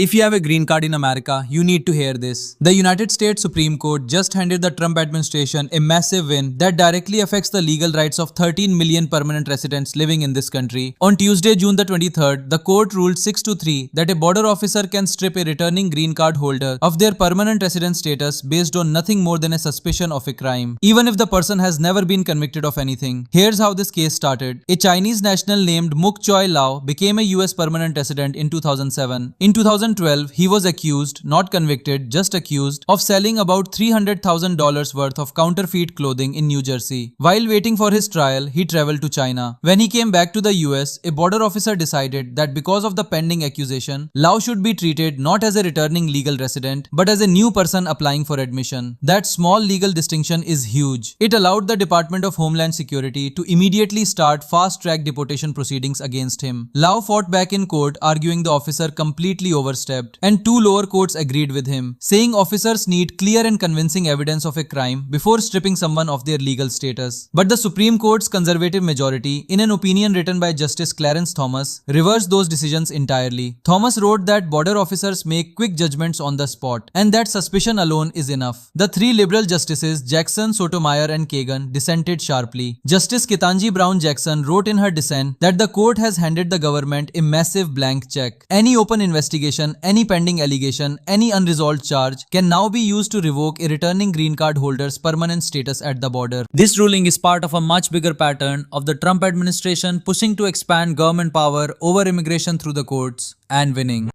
If you have a green card in America, you need to hear this. The United States Supreme Court just handed the Trump administration a massive win that directly affects the legal rights of 13 million permanent residents living in this country. On Tuesday, June the 23rd, the court ruled 6-3 that a border officer can strip a returning green card holder of their permanent resident status based on nothing more than a suspicion of a crime, even if the person has never been convicted of anything. Here's how this case started. A Chinese national named Muk Choi Lau became a US permanent resident in 2007. In 2012, he was accused, not convicted, just accused, of selling about $300,000 worth of counterfeit clothing in New Jersey. While waiting for his trial, he traveled to China. When he came back to the US, a border officer decided that because of the pending accusation, Lau should be treated not as a returning legal resident, but as a new person applying for admission. That small legal distinction is huge. It allowed the Department of Homeland Security to immediately start fast-track deportation proceedings against him. Lau fought back in court, arguing the officer completely overstepped, and two lower courts agreed with him, saying officers need clear and convincing evidence of a crime before stripping someone of their legal status. But the Supreme Court's conservative majority, in an opinion written by Justice Clarence Thomas, reversed those decisions entirely. Thomas wrote that border officers make quick judgments on the spot, and that suspicion alone is enough. The three liberal justices, Jackson, Sotomayor, and Kagan, dissented sharply. Justice Ketanji Brown Jackson wrote in her dissent that the court has handed the government a massive blank check. Any open investigation, any pending allegation, any unresolved charge can now be used to revoke a returning green card holder's permanent status at the border. This ruling is part of a much bigger pattern of the Trump administration pushing to expand government power over immigration through the courts and winning.